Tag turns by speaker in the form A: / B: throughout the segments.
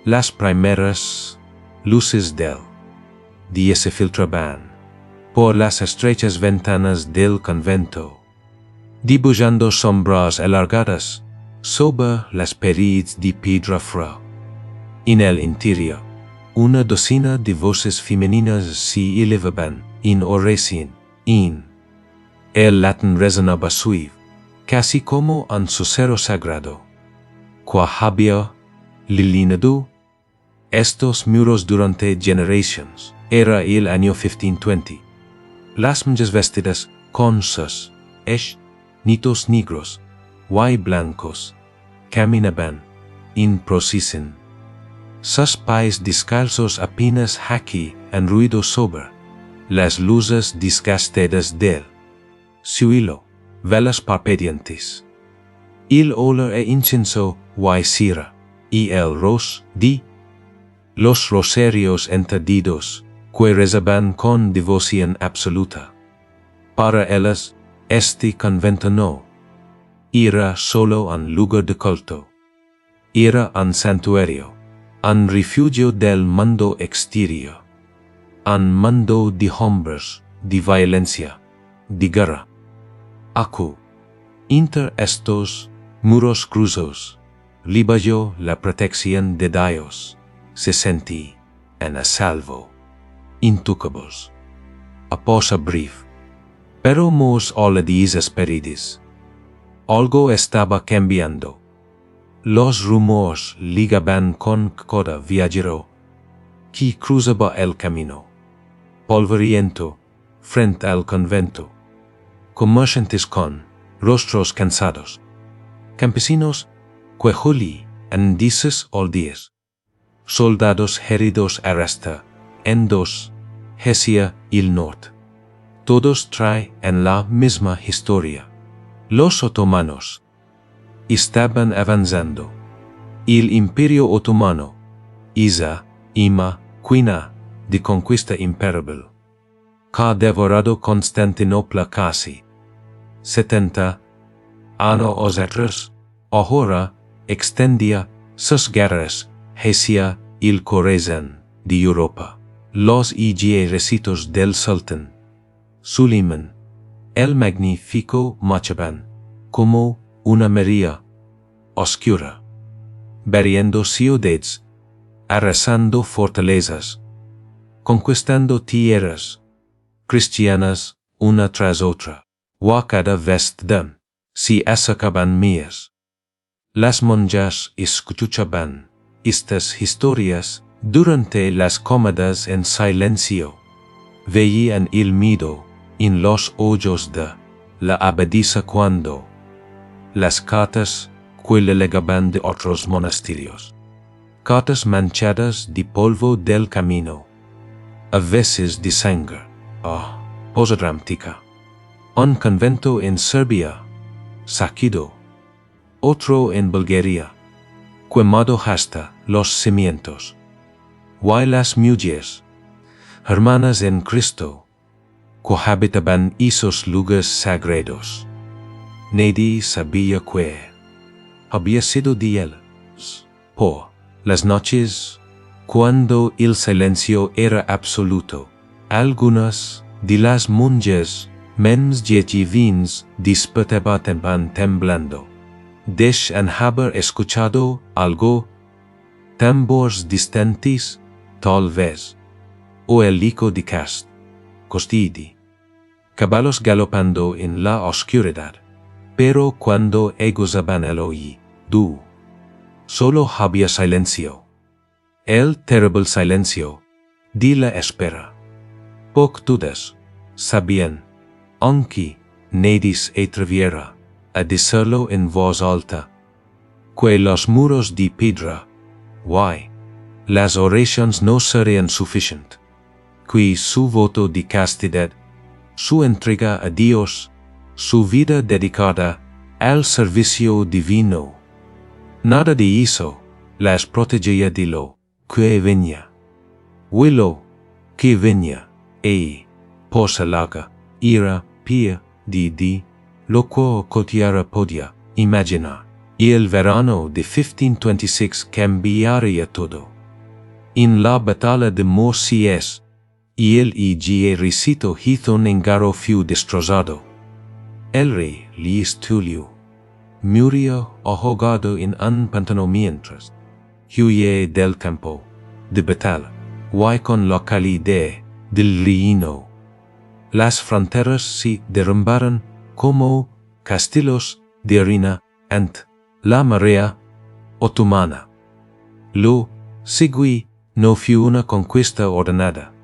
A: Las primeras luces del día se filtraban por las estrechas ventanas del convento, dibujando sombras alargadas sobre las paredes de piedra fría. En el interior, una docena de voces femeninas se elevaban en oración. El latín resonaba suave, casi como un susurro sagrado, que había iluminado estos muros durante generaciones. Era el año 1520. Las monjas vestidas con sus nitos negros y blancos caminaban en procesión. Sus pies descalzos apenas hacían ruido sobre las luces desgastadas del suelo, velas parpadeantes, el olor e incienso y cera, y el ros de los rosarios entendidos que rezaban con devoción absoluta. Para ellas, este convento no era solo un lugar de culto, era un santuario, un refugio del mundo exterior, un mundo de hombres, de violencia, de guerra. Aquí, entre estos muros cruzados, bajo la protección de Dios, se sentían a salvo, intoccables. A pausa breve, pero más allá de esas paredes, algo estaba cambiando. Los rumores ligaban con cada viajero que cruzaba el camino. Polvoriento, frente al convento, comerciantes con rostros cansados, campesinos que huían de sus aldeas, soldados heridos hasta en dos, hacia el norte. Todos traen la misma historia. Los otomanos estaban avanzando. El Imperio Otomano, esa máquina de conquista imperial, que ha devorado Constantinopla casi 70 años atrás, ahora extendía sus guerras hacia el corazón de Europa. Los ejércitos del sultán Suleiman el Magnífico marchaban como una marea oscura, barriendo ciudades, arrasando fortalezas, conquistando tierras cristianas una tras otra, y cada vez se acercaban más. Las monjas escuchaban estas historias durante las comidas en silencio. Veían el miedo en los ojos de la abadisa cuando las cartas que le llegaban de otros monasterios, cartas manchadas de polvo del camino, a veces de sangre, posa dramática. Un convento en Serbia, saqueado, otro en Bulgaria, quemado hasta los cimientos, y las mujeres, hermanas en Cristo, cohabitaban esos lugares sagrados. Nadie sabía que había sido de ellos. Por las noches, cuando el silencio era absoluto, algunas de las monjas menos vins despertaban temblando. Dejan haber escuchado algo, tambores distantes, tal vez, o el eco de costidi, caballos galopando en la oscuridad, pero cuando gozaban el oído, solo había silencio, el terrible silencio de la espera. Poco todas sabían, aunque nadie se atreviera a decirlo en voz alta, que los muros de piedra, las oraciones no serían suficientes, que su voto de castidad, su entrega a Dios, su vida dedicada al servicio divino, nada de eso las protegía de lo que venía. Y lo que venía, por larga, era peor de lo que cualquiera podía imaginar. y el verano de 1526 cambiaría todo. En la batalla de Monjas, el ejército húngaro fue destrozado. El rey Luis Tulio murió ahogado en un pantano mientras huía del campo de batalla, con localidad del reino. Las fronteras se derrumbaron como castillos de arena ante la marea otomana. Lo seguí no fue una conquista ordenada,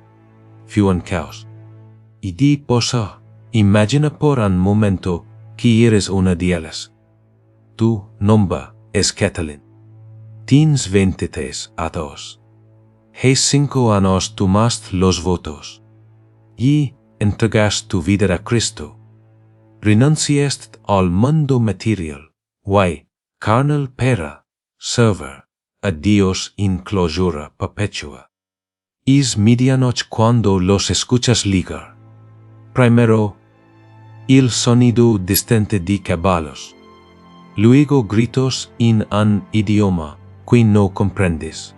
A: fue un caos. Y di posa, imagina por un momento que eres una de ellas. Tu nombre es Catalin. Tienes 23 años. Hace 5 años tomaste los votos. Y entregaste tu vida a Cristo. Renunciaste al mundo material, carnal para servir a Dios en clausura perpetua. Es medianoche cuando los escuchas ligar. Primero, el sonido distante de caballos. Luego gritos en un idioma que no comprendes.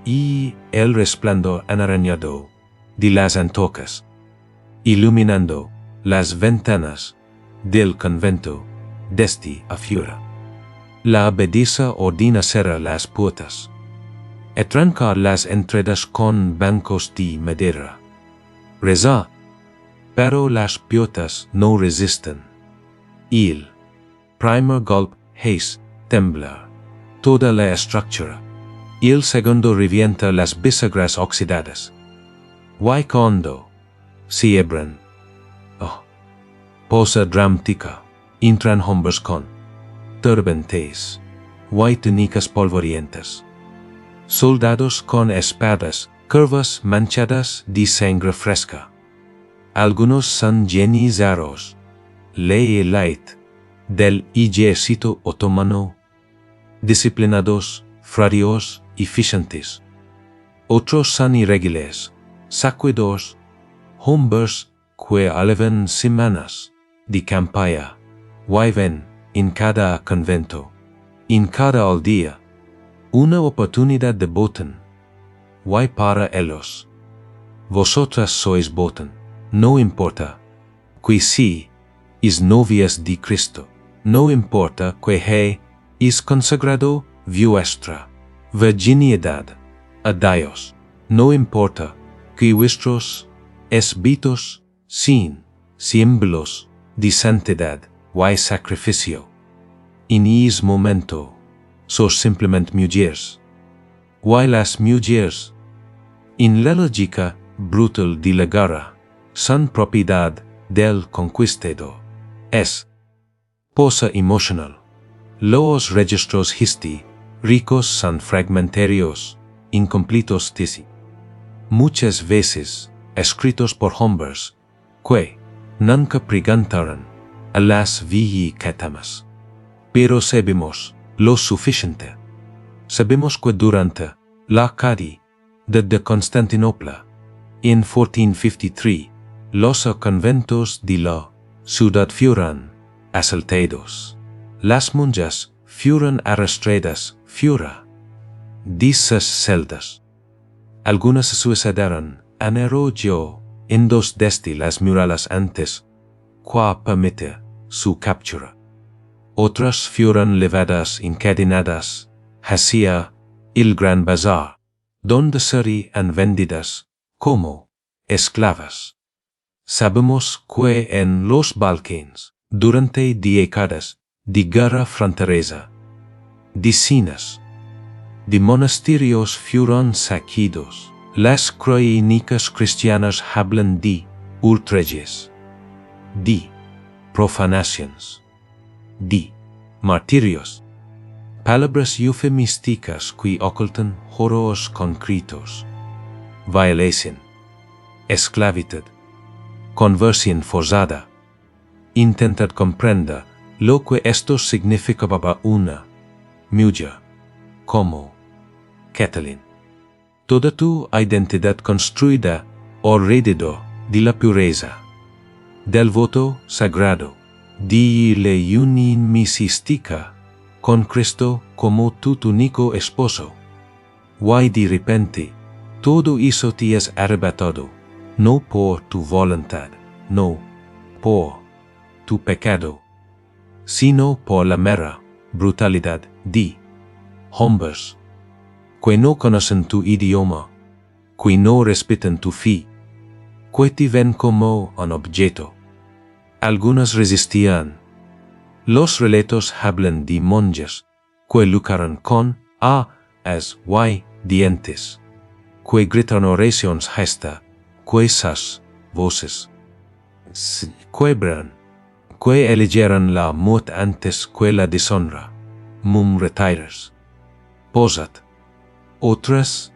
A: Y el resplandor enarañado de las antorchas, iluminando las ventanas del convento desde afuera. La abadesa ordena cerrar las puertas, trancar las entradas con bancos de madera. Reza, pero las puertas no resisten. El primer golpe hace temblar toda la estructura. El segundo revienta las bisagras oxidadas. Cuando se abren, posa dramática, entran hombres con turbantes, túnicas polvorientas. Soldados con espadas curvas manchadas de sangre fresca. Algunos son janizaros, la élite del ejército otomano, disciplinados, furiosos y eficientes. Otros son irregulares, saqueadores, hombres que llevan semanas de campaña, viven en cada convento, en cada aldea, una oportunidad de botín. Para ellos. Vosotras sois botín, no importa que si es novias de Cristo, no importa que es consagrado vuestra virginidad a Dios, no importa que vuestros esbitos sin símbolos de santidad sacrificio. En ese momento, sos simplemente mujeres. Las mujeres, en la lógica brutal de la guerra, son propiedad del conquistador. Es posa emocional. Los registros históricos son fragmentarios, incompletos muchas veces escritos por hombres que nunca preguntaron a las víctimas. Pero sabemos lo suficiente. Sabemos que durante la caída de Constantinopla, en 1453, los conventos de la ciudad fueron asaltados. Las monjas fueron arrastradas fuera de sus celdas. Algunas se suicidaron en arroyo en dos desde las murallas antes que permitir su captura. Otras fueron llevadas encadenadas hacia el gran bazar, donde serían vendidas como esclavas. Sabemos que en los Balcanes, durante décadas de guerra fronteriza, decenas de monasterios fueron saqueados. Las crónicas cristianas hablan de ultrajes, de profanaciones, de martirios, palabras eufemísticas que ocultan horrores concretos, violación, esclavitud, conversión forzada. Intentad comprender lo que esto significaba para una mujer como Catalin. Toda tu identidad construida alrededor de la pureza, del voto sagrado, de la unión mística con Cristo como tu único esposo. Why de repente, todo eso te es arrebatado, no por tu voluntad, no por tu pecado, sino por la mera brutalidad de hombres que no conocen tu idioma, que no respetan tu fe, que te ven como un objeto. Algunos resistían. Los relatos hablan de monjas que lucharon con as dientes, que gritan oraciones hasta que esas voces se quiebran, que eligieron la muerte antes que la deshonra, retires. Posat. Otras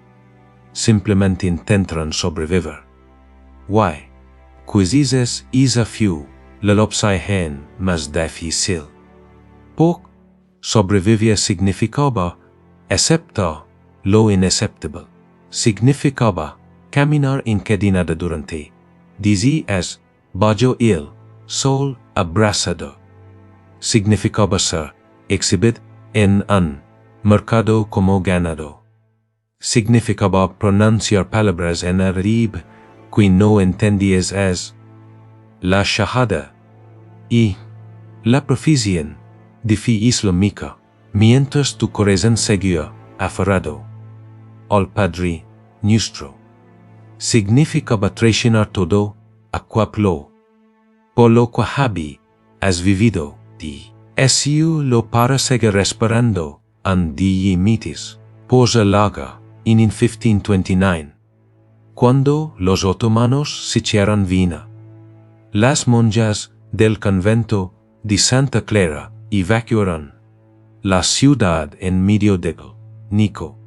A: simplemente intentan sobrevivir. Why? Quizás isa few la lopsaihen más difícil. Poc sobrevivir significaba aceptar lo inaceptable. Significaba caminar encadenada durante. Dizi as bajo el sol abrasador. Significaba ser exhibit en un mercado como ganado. Significaba pronunciar palabras en árabe que no entendías as la shahada y la profesión de fe islámica, mientras tu corazón seguía aferrado al Padre Nuestro. Significaba traicionar todo aquello por lo que has vivido de lo para seguir esperando an diemitis posa larga en 1529, cuando los otomanos sitiaron Viena. Las monjas del convento de Santa Clara evacuaron la ciudad en medio del Nico.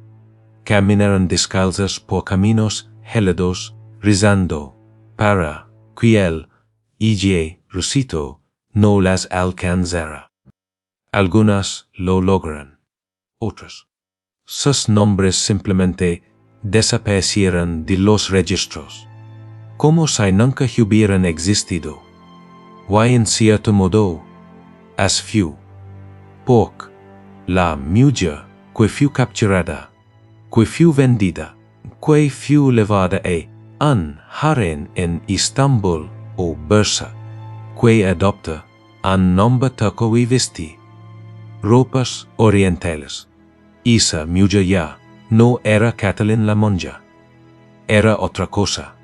A: Caminaron descalzas por caminos gélidos, rezando para que el ejército no las alcanzara. Algunas lo logran. Otras, sus nombres simplemente desaparecieron de los registros, como si nunca hubieran existido. Y en cierto modo, as few. Porque la mujer que fue capturada, que fue vendida, que fue llevada a un harén en Estambul o Bursa, que adopta un nombre turco y vestí ropas orientales. Esa mujer ya no era Catalina la monja. Era otra cosa.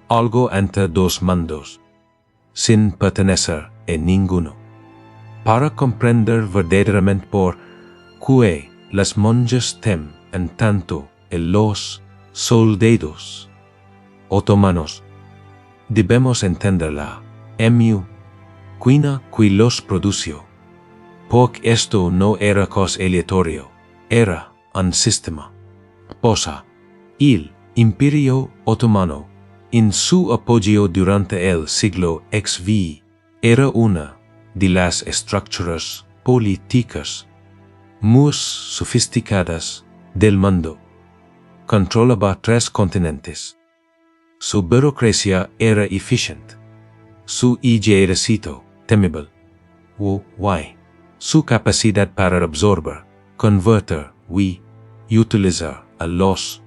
A: Algo entre dos mundos, sin pertenecer a ninguno. Para comprender verdaderamente por qué las monjas temen tanto a los soldados otomanos, debemos entender la quina que los produció. Porque esto no era cosa aleatorio, era un sistema. Posa, el Imperio Otomano, en su apogeo durante el siglo XV, era una de las estructuras políticas más sofisticadas del mundo. Controlaba 3 continentes. Su burocracia era eficiente. Su ejército temible. Su capacidad para absorber, convertir y utilizar a los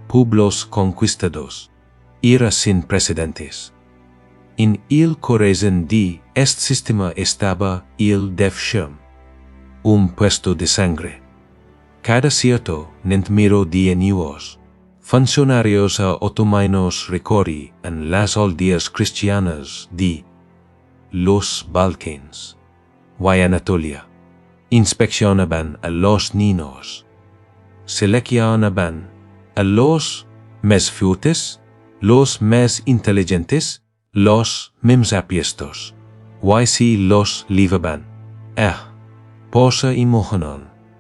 A: pueblos conquistados era sin precedentes. En el corazón de este sistema estaba el Devsham, un puesto de sangre. Cada cierto número de años, funcionarios otomanos recorrían las aldeas cristianas de los Balcanes y Anatolia, inspeccionaban a los niños, seleccionaban a los más fuertes, los más inteligentes, los más apuestos, y si los libraban. Posa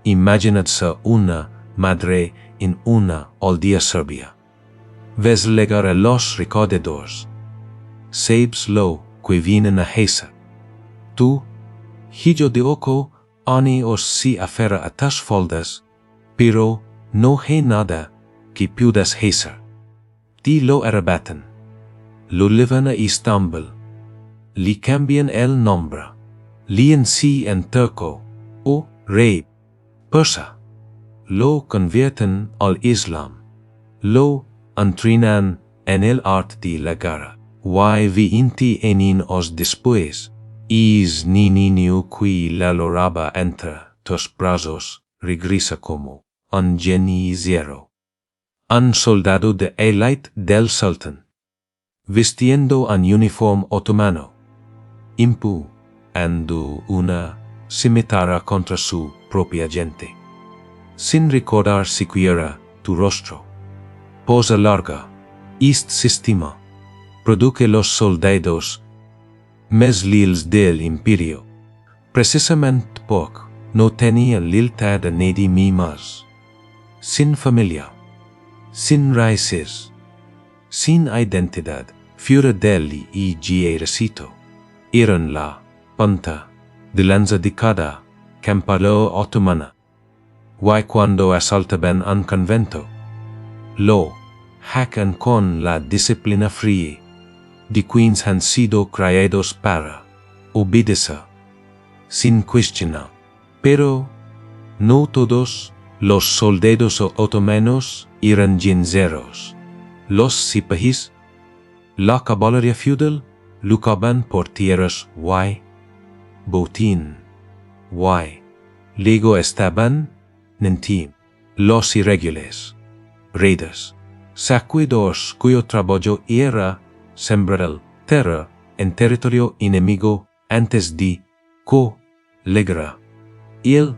A: imaginadse una madre en una aldea serbia. Ves llegar a los recaudadores. Sabes lo que vienen a hacer. Tú, hijo de oco, os si aferra a tus faldas, pero no hay nada que puedas hacer. Ti lo arrebatan. Lo llevan a Estambul. Le cambian el nombre. Leen si en turco, o rape, persa. Lo convierten al Islam. Lo entrenan en el arte de la guerra. Y 20 años después, es niño que la loraba entre tus brazos, regresa como un genizero. Un soldado de élite del sultán, vistiendo un uniforme otomano, empuñando una cimitarra contra su propia gente, sin recordar siquiera tu rostro. Posa larga, este sistema produce los soldados más leales del imperio, precisamente porque no tenía lealtad a nadie más. Sin familia, sin raíces, sin identidad, fuera del ejército, eran la punta de lanza de cada campamento otomana. Y cuando asaltaban un convento, lo hacían con la disciplina fría de quienes han sido creados para obedecer, sin cuestionar. Pero no todos los soldados otomanos eran genzeros. Los sipahis, la caballería feudal, luchaban por tierras y botín. Y luego estaban los irregulares, raiders, saqueadores cuyo trabajo era sembrar el terror en territorio enemigo antes de colegrar el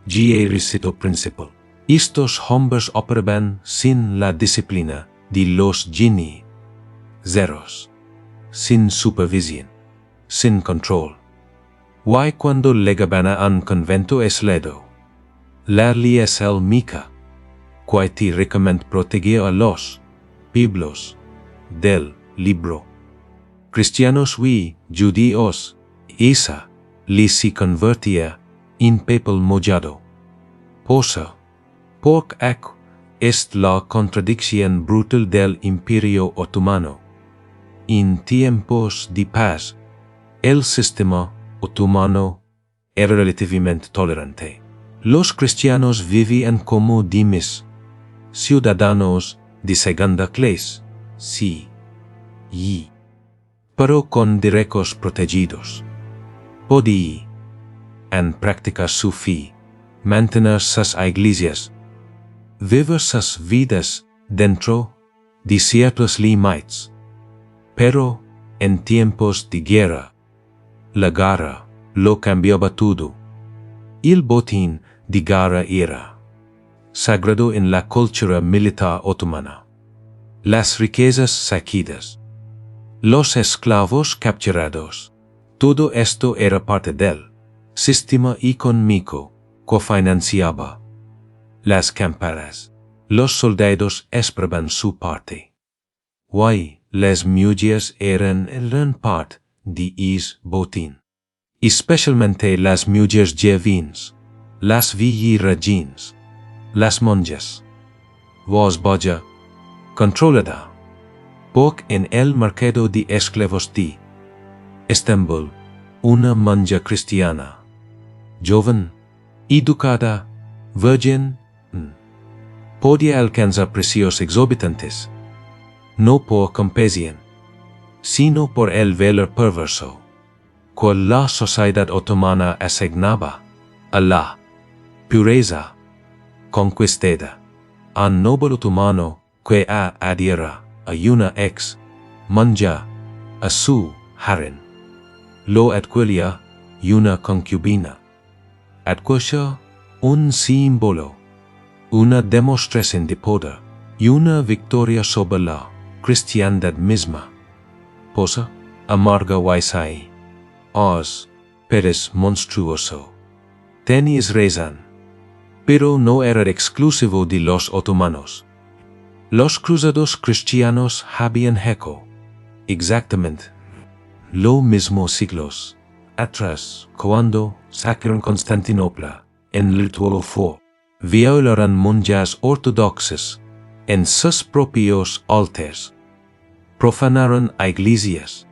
A: ejército principal. Estos hombres operaban sin la disciplina de los genizos, sin supervisión, sin control. Y cuando llegaban a un convento aislado, la ley es el mica, que te recomienda proteger a los pueblos del libro. Cristianos y judíos, esa ley se convertía en papel mojado. Porque es la contradicción brutal del Imperio Otomano. En tiempos de paz, el sistema otomano era relativamente tolerante. Los cristianos vivían como ciudadanos de segunda clase, sí, pero con derechos protegidos. Podían practicar su fe, mantener sus iglesias, vivir sus vidas dentro de ciertos límites. Pero en tiempos de guerra, la guerra lo cambiaba todo. El botín de guerra era sagrado en la cultura militar otomana. Las riquezas saqueadas, los esclavos capturados, todo esto era parte del sistema económico que financiaba las campañas. Los soldados esperaban su parte. Y las mujeres eran gran parte de ese botín. Especialmente las mujeres jóvenes, las virgenes, las monjas. Was baja controlada. Porque en el mercado de esclavos de Estambul, una monja cristiana, joven, educada, virgen, podía alcanzar precios exorbitantes, no por compasión, sino por el valor perverso que la sociedad otomana asignaba a la pureza conquistada. Un noble otomano que adhiera a una monja a su harem, lo adquiría una concubina. Adquiría un símbolo, una demostración de poder y una victoria sobre la cristiandad misma. Posa, amarga waisai. Os, peres monstruoso. Tenis razón. Pero no era exclusivo de los otomanos. Los cruzados cristianos habían hecho exactamente lo mismo siglos atrás cuando saquearon Constantinopla en el ritual for. Violaron monjas ortodoxas en sus propios altares. Profanaron iglesias.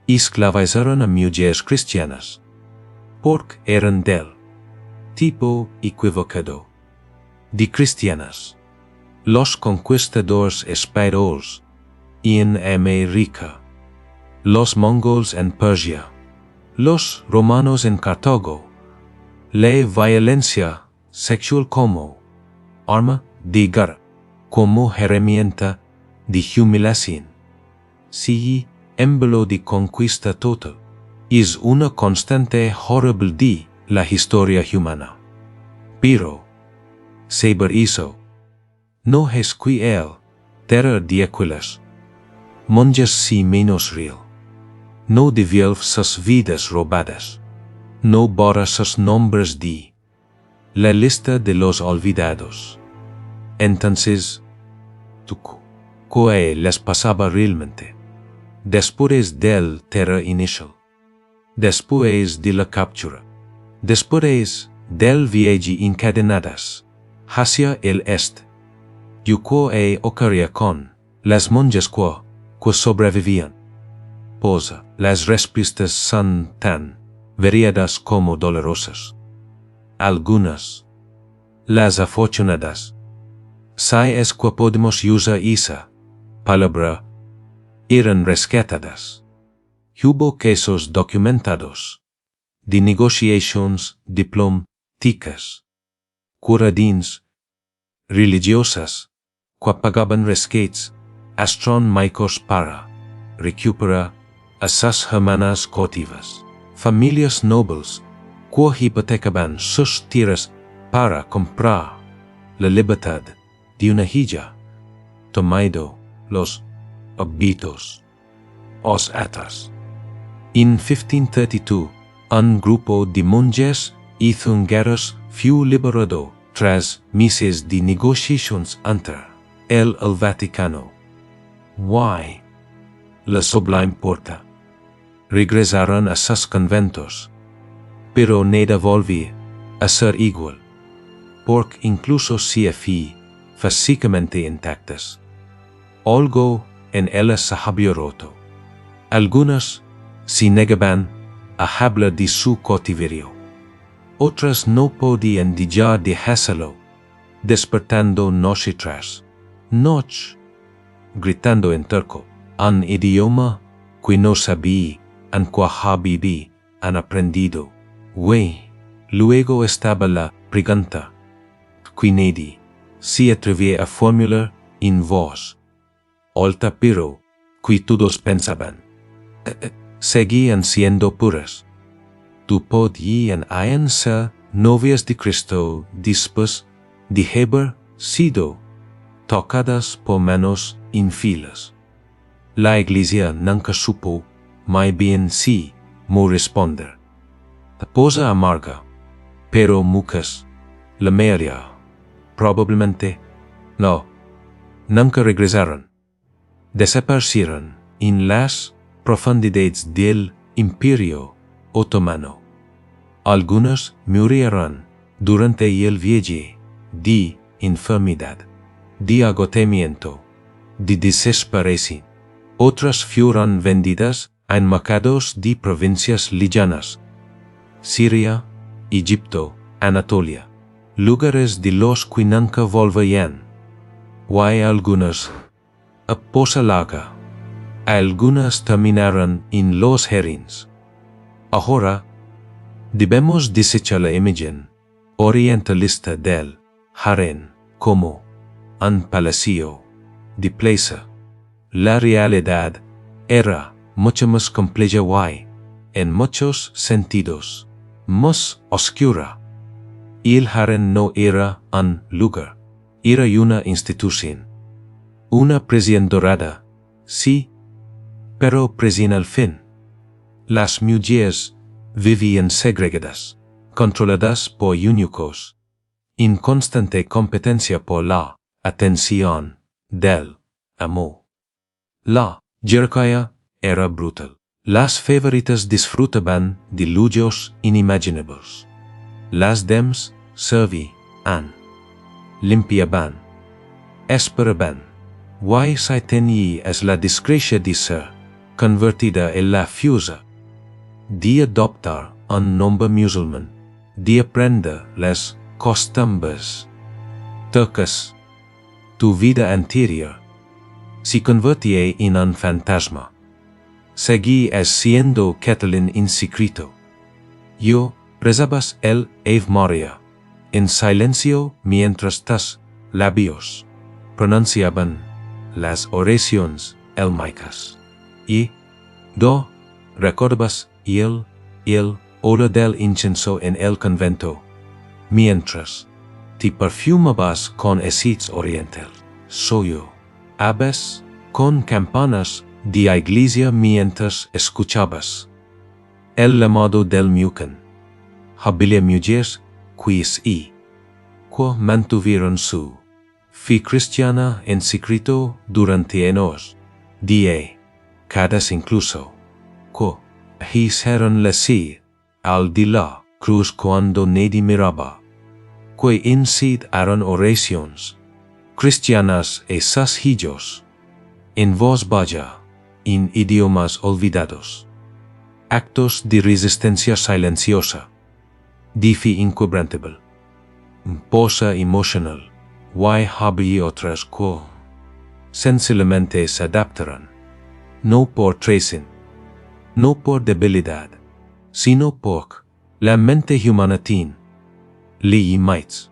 A: Esclavizaron a mujeres cristianas. porque eran del tipo equivocado. De Cristianas, los conquistadores españoles en América, los mongols en Persia, los romanos en Cartago, la violencia sexual como arma de guerra, como herramienta de humiliación. Sí, émbolo de conquista total, es una constante horrible de la historia humana. Pero, saber eso, no es que el terror de aquellas monjas sí menos real. No devuelve sus vidas robadas. No borra sus nombres de la lista de los olvidados. Entonces, ¿qué les pasaba realmente? Después del terror inicial, después de la captura, después del viaje encadenadas hacia el este, ¿qué ocurría con las monjas que sobrevivían? Pues las respuestas son tan variadas como dolorosas. Algunas, las afortunadas, si es que podemos usar esa palabra, eran rescatadas. Hubo casos documentados de negociaciones diplomáticas, curadines, religiosas, que pagaban rescates astronómicos para recuperar a sus hermanas cautivas. Familias nobles que hipotecaban sus tierras para comprar la libertad de una hija, tomando los hábitos os atas. En 1532, un grupo de monjas y zungueros fue liberado tras meses de negociaciones entre el Vaticano y la Sublime Porte. Regresaron a sus conventos, pero nada volvió a ser igual, porque incluso si fue físicamente intactas, algo en ellas se había roto. Algunas se negaban a hablar de su cautiverio. Otras no podían dejar de hacerlo, despertando noche tras noche, gritando en turco, un idioma que no sabía en que habían aprendido. Luego estaba la pregunta que nadie se atrevía a formular en voz alta, pero que todos pensaban. Seguían siendo puras. ¿Tú podían ser novias de Cristo después de haber sido tocadas por manos infieles? La Iglesia nunca supo muy bien si mo responder. Cosa amarga, pero muchas, la mayoría, probablemente, no, nunca regresaron. Desaparecieron en las profundidades del Imperio Otomano. Algunos murieron durante el viaje de enfermedad, de agotamiento, de desesperación. Otras fueron vendidas en mercados de provincias lejanas, Siria, Egipto, Anatolia, lugares de los que nunca volverían. Hay algunas a posa larga. Algunas terminaron en los jardines. Ahora, debemos desechar la imagen orientalista del harén como un palacio de plaza. La realidad era mucho más compleja y, en muchos sentidos, más oscura. El harén no era un lugar, era una institución. Una prisión dorada, sí, pero prisión al fin. Las mujeres vivían segregadas, controladas por eunucos, en constante competencia por la atención del amo. La jerarquía era brutal. Las favoritas disfrutaban de lujos inimaginables. Las damas servían, limpiaban, esperaban. Y si tenías la desgracia de ser convertida en la fusa de adoptar un nombre musulmán de aprender las costumbres turcas. Tu vida anterior se convertía en un fantasma. Seguí siendo Catalin en secreto. Yo rezabas el Ave Maria en silencio mientras tus labios pronunciaban las oraciones elmaicas. Y recordabas el olor del incienso en el convento, mientras te perfumabas con aceites oriental. Soyo, aves con campanas de iglesia mientras escuchabas el llamado del mucan. Había mujeres que mantuvieron su fe cristiana en secreto durante años, décadas incluso, que hicieron la sí al de la cruz cuando nadie miraba, que incitaron oraciones cristianas y sasjillos en voz baja, en idiomas olvidados. Actos de resistencia silenciosa, de fe inquebrantable, posa emocional, había otras que sencillamente se adaptaron, no por traición, no por debilidad, sino por la mente humana tiene límites,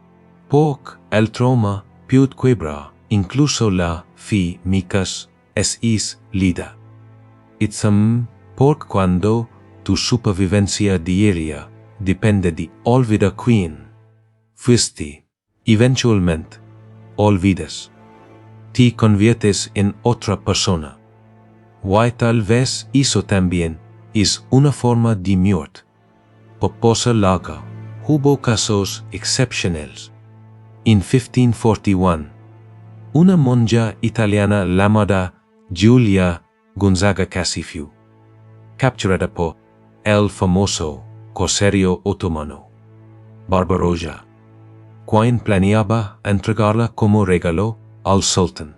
A: por el trauma puede quebrar incluso la fe micas es lida. Por cuando tu supervivencia diaria depende de olvidar quién fuiste, eventualmente olvidas. Te conviertes en otra persona. Tal vez eso también es una forma de muerte. Posa larga, hubo casos excepcionales. En 1541, una monja italiana llamada Giulia Gonzaga fue capturada por el famoso corsario otomano Barbarossa, quien planeaba entregarla como regalo al sultán.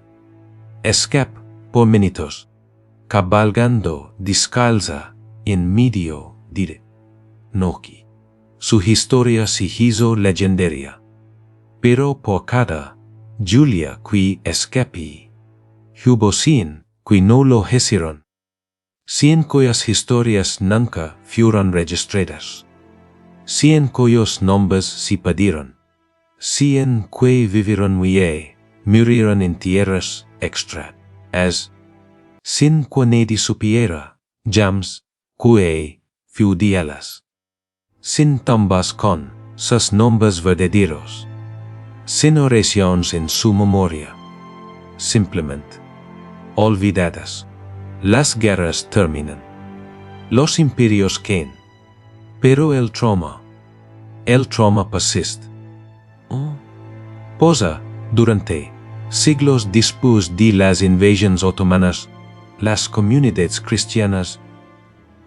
A: Escapó por minutos, cabalgando descalza en medio de noche. Su historia se hizo legendaria. Pero por cada Giulia que escapó, hubo 100 que no lo hicieron. 100 cuyas historias nunca fueron registradas. 100 cuyos nombres se perdieron. 100 que vivieron murieron en tierras extrañas. Sin que nadie supiera, James, que feudialas. Sin tumbas con sus nombres verdaderos. Sin oraciones en su memoria. Simplemente olvidadas. Las guerras terminan. Los imperios caen. Pero el trauma persiste. Durante siglos después de las invasiones otomanas, las comunidades cristianas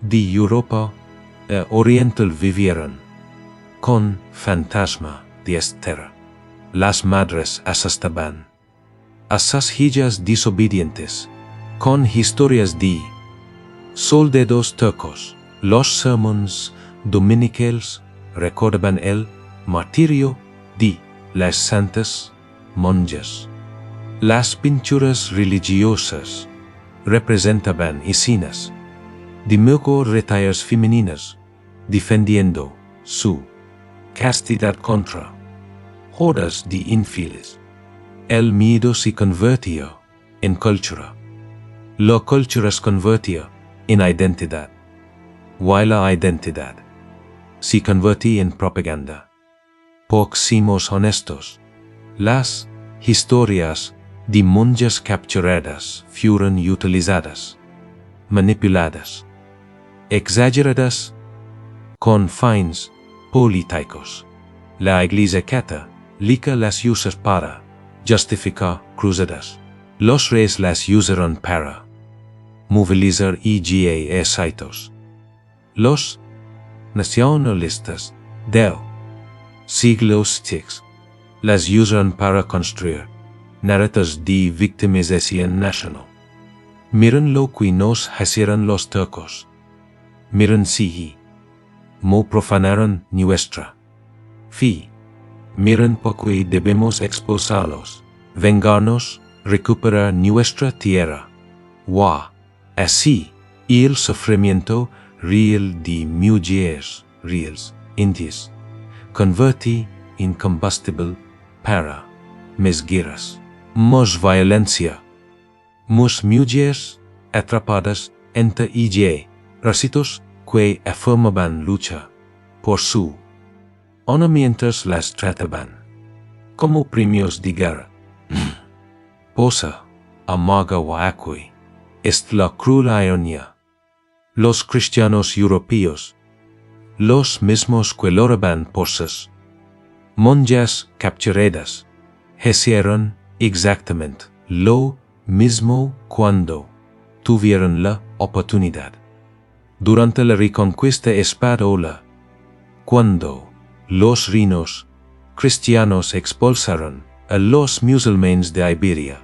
A: de Europa oriental vivieron con fantasma de esta tierra. Las madres asustaban a sus hijas desobedientes con historias de soldados turcos. Los sermones dominicales recordaban el martirio de las santas monjas. Las pinturas religiosas representaban escenas de retallas femeninas defendiendo su castidad contra hordas de infieles. El miedo se convirtió en cultura. La cultura se convirtió en identidad. La identidad se convirtió en propaganda. Porque somos honestos, las historias de monjas capturadas fueron utilizadas, manipuladas, exageradas con fines políticos. La Iglesia católica las usa para justificar cruzadas. Los reyes las usaron para movilizar ejércitos. Los nacionalistas del siglo VI las usaron para construir narrativas de victimización nacional. Miren lo que nos hicieron los turcos. Miren si mo profanaron nuestra fe. Miren porque debemos expulsarlos, vengarnos, recuperar nuestra tierra. Así, el sufrimiento real de mujeres reales, indias, convertí en combustible para mis guerras, más violencia. Mus mujeres atrapadas entre ejércitos que afirmaban lucha por su honor mientras las trataban como premios de guerra. Posa, amarga aquí, es la cruel ironía. Los cristianos europeos, los mismos que loraban por sus monjas capturadas, hicieron exactamente lo mismo cuando tuvieron la oportunidad. Durante la reconquista española, cuando los reinos cristianos expulsaron a los musulmanes de Iberia,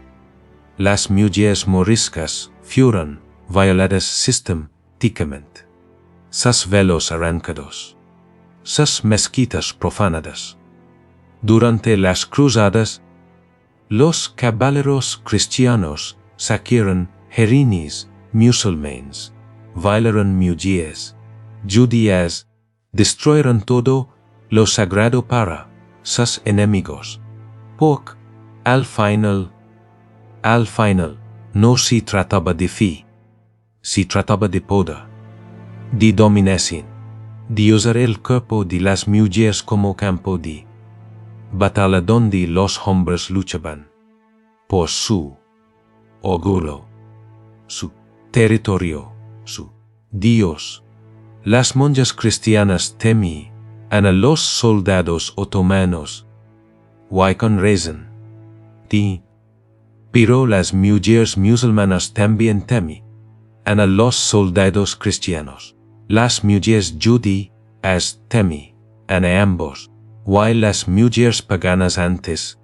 A: las mujeres moriscas fueron violadas sistemáticamente, sus velos arrancados, sus mezquitas profanadas. Durante las cruzadas, los caballeros cristianos saquearon jardines musulmanes, violaron mujeres judías, destruyeron todo lo sagrado para sus enemigos. Porque, al final, no se trataba de fe, se trataba de poder, de dominación, de usar el cuerpo de las mujeres como campo de batalla donde los hombres luchaban por su orgullo, su territorio, su Dios. Las monjas cristianas temían a los soldados otomanos, con razón. Pero las mujeres musulmanas también temían a los soldados cristianos. Las mujeres judías temían a ambos, las mujeres paganas antes,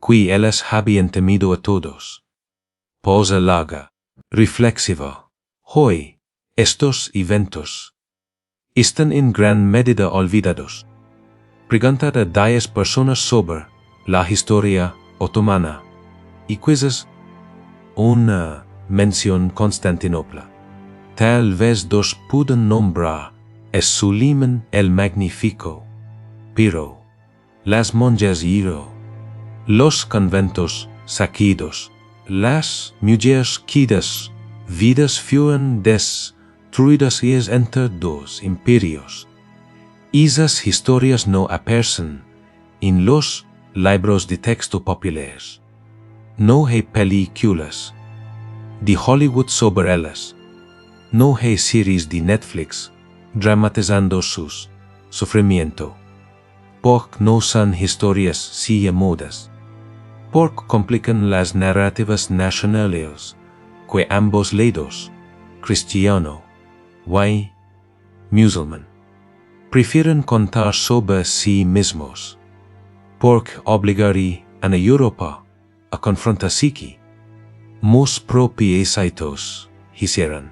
A: que ellas habían temido a todos. Pausa larga, reflexiva. Hoy, estos eventos están en gran medida olvidados. Preguntad a 10 personas sobre la historia otomana y quizás una mención Constantinopla. Tal vez 2 pueden nombrar a Suleiman el Magnífico, pero las monjas los conventos saqueados, las mujeres quitas, vidas fueron destruidas entre 2 imperios. Esas historias no aparecen en los libros de texto populares. No hay películas de Hollywood sobre ellas. No hay series de Netflix dramatizando sus sufrimiento. Porque no son historias si modas. Porque complican las narrativas nacionales que ambos lados, cristiano y musulmán, prefieren contar sobre sí mismos. Porque obligaría a Europa a confrontarse que mus propios hechos hicieron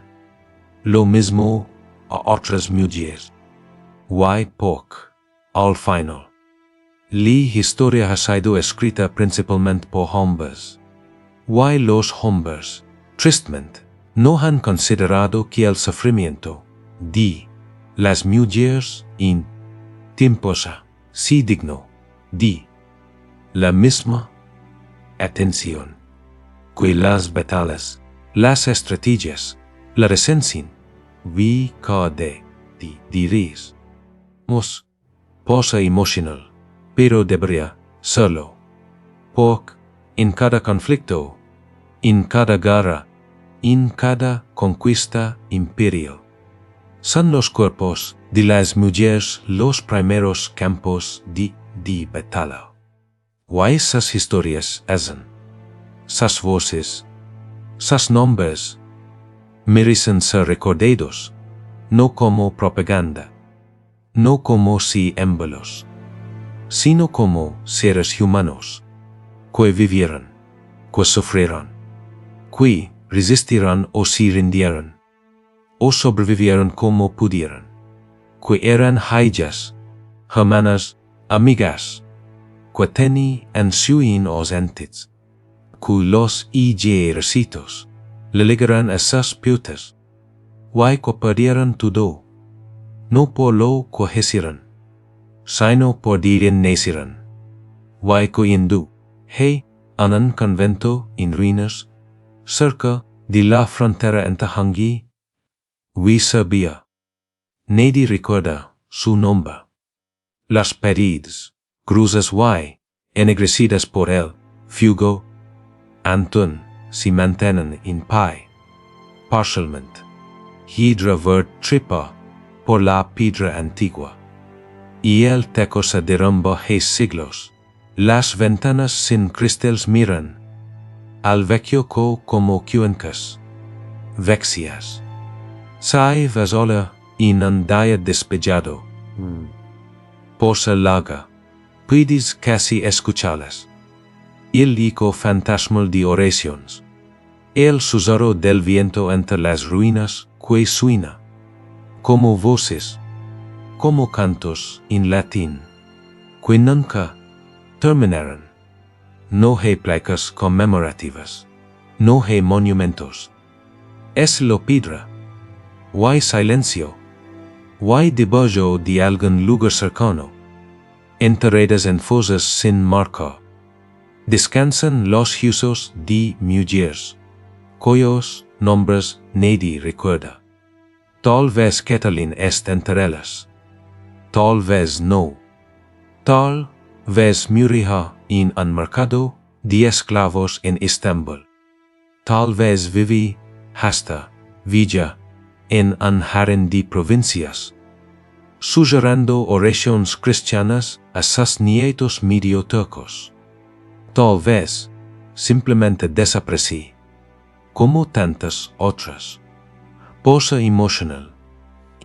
A: lo mismo a otras mujeres. Porque, al final, la historia ha sido escrita principalmente por hombres. Los hombres, tristemente, no han considerado que el sufrimiento de las mujeres en tiempos sí digno de la misma atención que las batallas, las estrategias, la recencia de diréis. Posa emocional, pero debería serlo. Porque en cada conflicto, en cada guerra, en cada conquista imperial, son los cuerpos de las mujeres los primeros campos de batalla. Esas historias hacen, sus voces, sus nombres, merecen ser recordados, no como propaganda, no como símbolos, sino como seres humanos, que vivieron, que sufrieron, que resistieron o se rindieron, o sobrevivieron como pudieron, que eran hijas, hermanas, amigas, que tenían os entes, que los ejércitos le ligaran a sus pies, que perdieran todo, no por lo que hicieron, sino por quien nacieron, que hindu, en un convento en ruinas, cerca de la frontera entre Hungría y Serbia. Nadie recuerda su nombre. Las paredes, cruzas ennegrecidas por el fuego, aún se mantienen en pie, parcialmente. Hidra verde tripa por la piedra antigua. Y el techo se derrumba hace siglos. Las ventanas sin cristales miran al vecchio como cuencas vacías. Sai vasola en un día despejado. Posa larga, puedes casi escucharlas. El eco fantasmal de oraciones. El susurro del viento entre las ruinas que suena. Como voces, como cantos en latín, que nunca terminaron. No hay placas conmemorativas, no hay monumentos. Es lo piedra. Hay silencio. Hay debajo de algún lugar cercano. Enterradas en fosas sin marca. Descansan los huesos de mujeres, cuyos nombres nadie recuerda. Tal vez Catalin está entre ellas. Tal vez no. Tal vez murió en un mercado de esclavos en Estambul. Tal vez viví hasta Villa en un jardín de provincias, susurrando oraciones cristianas a sus nietos medio turcos. Tal vez simplemente desaparecí, como tantas otras. Posa emocional.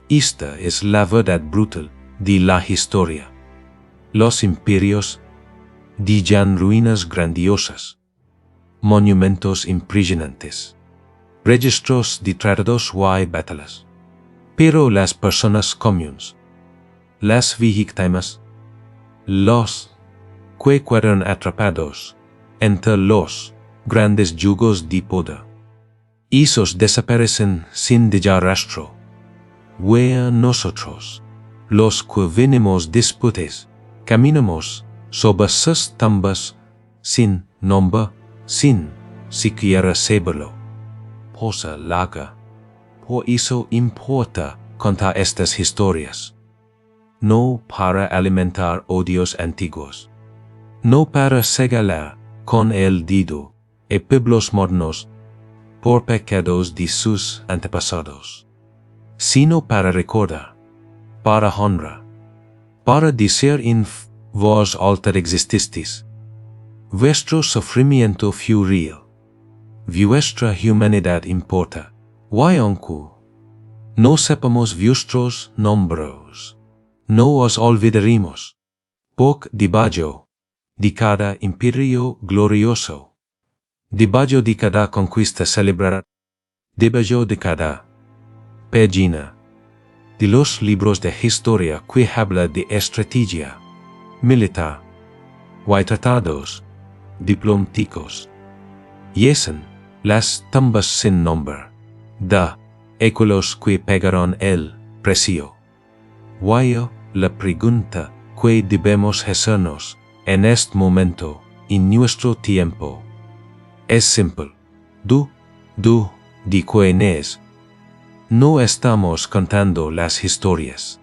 A: Esta es la verdad brutal de la historia. Los imperios dejan ruinas grandiosas, monumentos impresionantes, registros de tratados y batallas. Pero las personas comunes, las víctimas, los que quedaron atrapados entre los grandes yugos de poder, esos desaparecen sin dejar rastro. A nosotros, los que venimos después, caminamos sobre sus tumbas sin nombre, sin siquiera saberlo. Posa larga. Por eso importa contar estas historias. No para alimentar odios antiguos. No para señalar con el dedo a pueblos modernos por pecados de sus antepasados, sino para recordar, para honrar, para decir en voz alta exististeis. Vuestro sufrimiento fue real. Vuestra humanidad importa. Y aunque no sepamos vuestros nombres, no os olvidaremos. Porque debajo de cada imperio glorioso, debajo de cada conquista celebrada, debajo de cada página de los libros de historia que habla de estrategia militar, y tratados diplomáticos, yacen las tumbas sin nombre de aquellos que pagaron el precio. Y la pregunta que debemos hacernos en este momento, en nuestro tiempo, es simple. ¿De quién es? No estamos contando las historias.